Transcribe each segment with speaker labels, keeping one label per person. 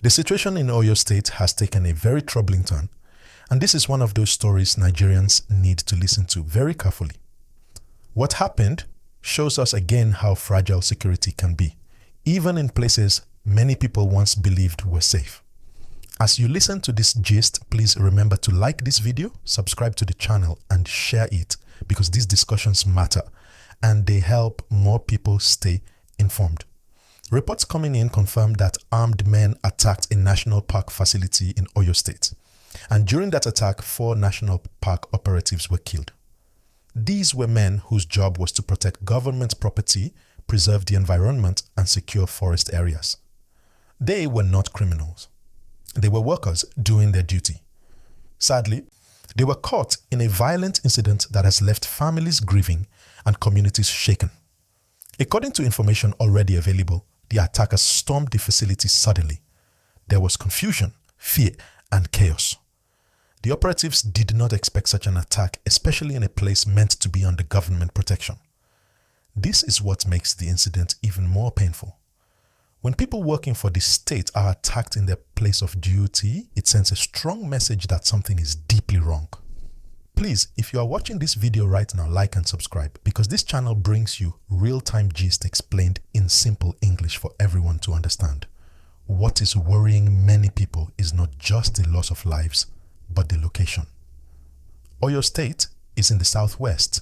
Speaker 1: The situation in Oyo State has taken a very troubling turn, and this is one of those stories Nigerians need to listen to very carefully. What happened shows us again how fragile security can be, even in places many people once believed were safe. As you listen to this gist, please remember to like this video, subscribe to the channel, and share it, because these discussions matter and they help more people stay informed. Reports coming in confirm that armed men attacked a national park facility in Oyo State. And during that attack, 4 national park operatives were killed. These were men whose job was to protect government property, preserve the environment, and secure forest areas. They were not criminals. They were workers doing their duty. Sadly, they were caught in a violent incident that has left families grieving and communities shaken. According to information already available, the attackers stormed the facility suddenly. There was confusion, fear, and chaos. The operatives did not expect such an attack, especially in a place meant to be under government protection. This is what makes the incident even more painful. When people working for the state are attacked in their place of duty, it sends a strong message that something is deeply wrong. Please, if you are watching this video right now, like and subscribe, because this channel brings you real-time gist explained in simple English for everyone to understand. What is worrying many people is not just the loss of lives, but the location. Oyo State is in the southwest,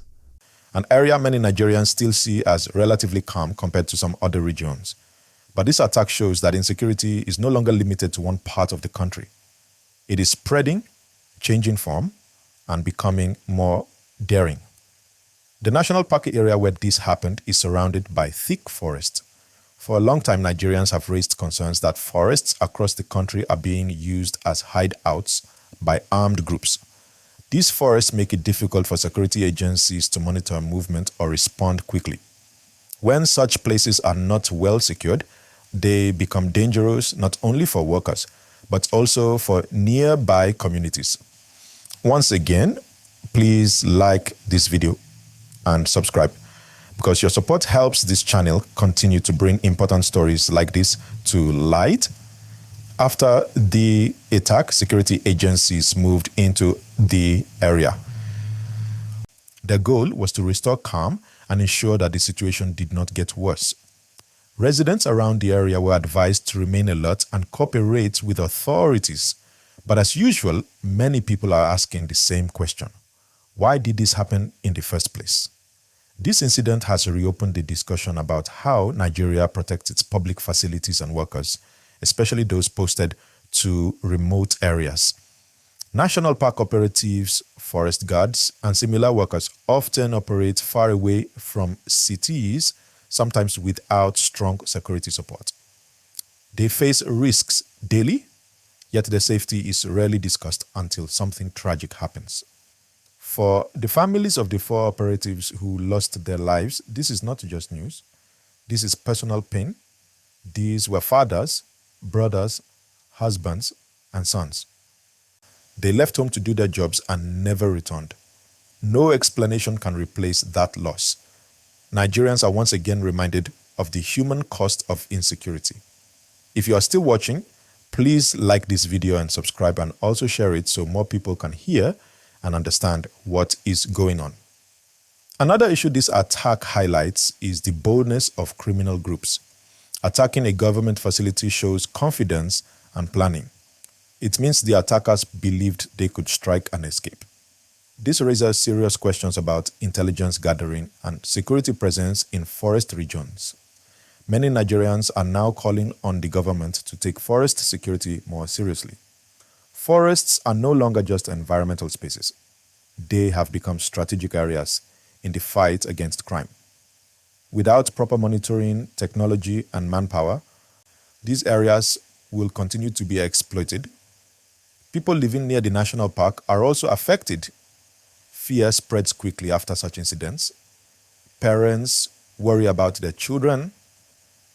Speaker 1: an area many Nigerians still see as relatively calm compared to some other regions. But this attack shows that insecurity is no longer limited to one part of the country. It is spreading, changing form, and becoming more daring. The national park area where this happened is surrounded by thick forest. For a long time, Nigerians have raised concerns that forests across the country are being used as hideouts by armed groups. These forests make it difficult for security agencies to monitor movement or respond quickly. When such places are not well secured, they become dangerous not only for workers, but also for nearby communities. Once again, please like this video and subscribe, because your support helps this channel continue to bring important stories like this to light. After the attack, security agencies moved into the area. Their goal was to restore calm and ensure that the situation did not get worse. Residents around the area were advised to remain alert and cooperate with authorities. But as usual, many people are asking the same question. Why did this happen in the first place? This incident has reopened the discussion about how Nigeria protects its public facilities and workers, especially those posted to remote areas. National park operatives, forest guards, and similar workers often operate far away from cities, sometimes without strong security support. They face risks daily, yet their safety is rarely discussed until something tragic happens. For the families of the 4 operatives who lost their lives, this is not just news. This is personal pain. These were fathers, brothers, husbands, and sons. They left home to do their jobs and never returned. No explanation can replace that loss. Nigerians are once again reminded of the human cost of insecurity. If you are still watching, please like this video and subscribe, and also share it so more people can hear and understand what is going on. Another issue this attack highlights is the boldness of criminal groups. Attacking a government facility shows confidence and planning. It means the attackers believed they could strike and escape. This raises serious questions about intelligence gathering and security presence in forest regions. Many Nigerians are now calling on the government to take forest security more seriously. Forests are no longer just environmental spaces. They have become strategic areas in the fight against crime. Without proper monitoring, technology, and manpower, these areas will continue to be exploited. People living near the national park are also affected. Fear spreads quickly after such incidents. Parents worry about their children.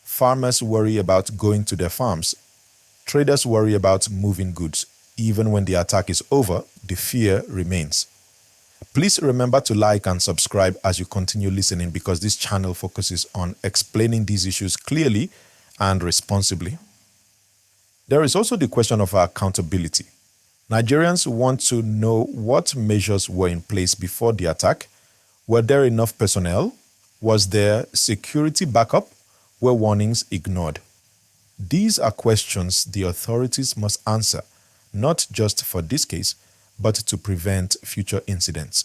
Speaker 1: Farmers worry about going to their farms. Traders worry about moving goods. Even when the attack is over, the fear remains. Please remember to like and subscribe as you continue listening, because this channel focuses on explaining these issues clearly and responsibly. There is also the question of accountability. Nigerians want to know what measures were in place before the attack. Were there enough personnel? Was there security backup? Were warnings ignored? These are questions the authorities must answer, not just for this case, but to prevent future incidents.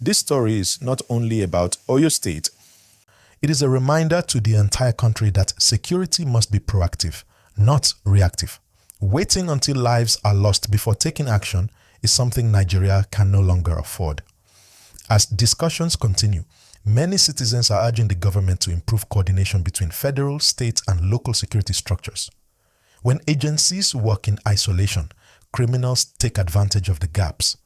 Speaker 1: This story is not only about Oyo State, it is a reminder to the entire country that security must be proactive, not reactive. Waiting until lives are lost before taking action is something Nigeria can no longer afford. As discussions continue, many citizens are urging the government to improve coordination between federal, state, and local security structures. When agencies work in isolation, criminals take advantage of the gaps.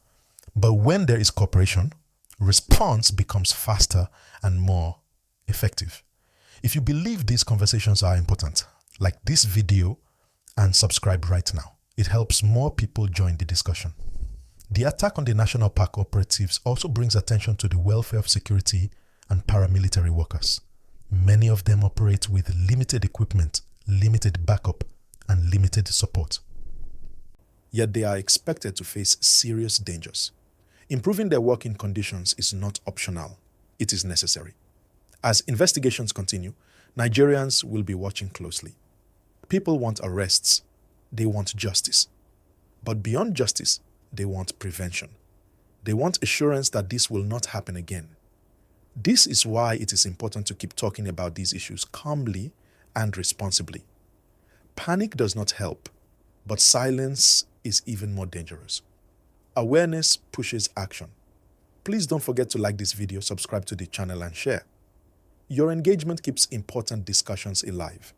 Speaker 1: But when there is cooperation, response becomes faster and more effective. If you believe these conversations are important, like this video and subscribe right now. It helps more people join the discussion. The attack on the National Park operatives also brings attention to the welfare of security and paramilitary workers. Many of them operate with limited equipment, limited backup, and limited support. Yet they are expected to face serious dangers. Improving their working conditions is not optional, it is necessary. As investigations continue, Nigerians will be watching closely. People want arrests, they want justice. But beyond justice, they want prevention. They want assurance that this will not happen again. This is why it is important to keep talking about these issues calmly and responsibly. Panic does not help, but silence is even more dangerous. Awareness pushes action. Please don't forget to like this video, subscribe to the channel, and share. Your engagement keeps important discussions alive.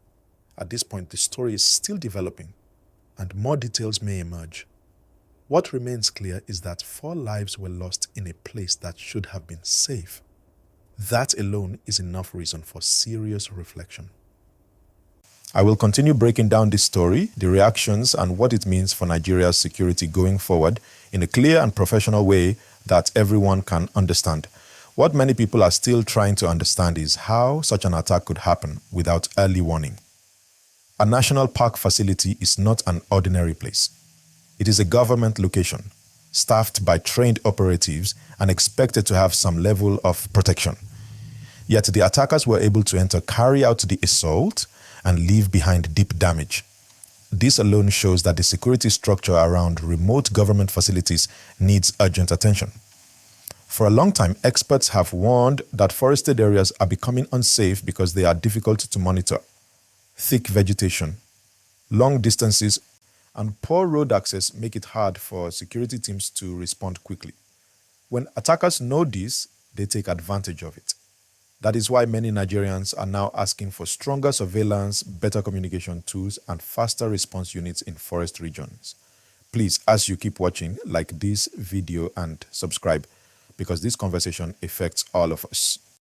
Speaker 1: At this point, the story is still developing, and more details may emerge. What remains clear is that 4 lives were lost in a place that should have been safe. That alone is enough reason for serious reflection. I will continue breaking down this story, the reactions, and what it means for Nigeria's security going forward in a clear and professional way that everyone can understand. What many people are still trying to understand is how such an attack could happen without early warning. A national park facility is not an ordinary place. It is a government location, staffed by trained operatives and expected to have some level of protection. Yet the attackers were able to enter, carry out the assault, and leave behind deep damage. This alone shows that the security structure around remote government facilities needs urgent attention. For a long time, experts have warned that forested areas are becoming unsafe because they are difficult to monitor. Thick vegetation, long distances, and poor road access make it hard for security teams to respond quickly. When attackers know this, they take advantage of it. That is why many Nigerians are now asking for stronger surveillance, better communication tools, and faster response units in forest regions. Please, as you keep watching, like this video and subscribe, because this conversation affects all of us.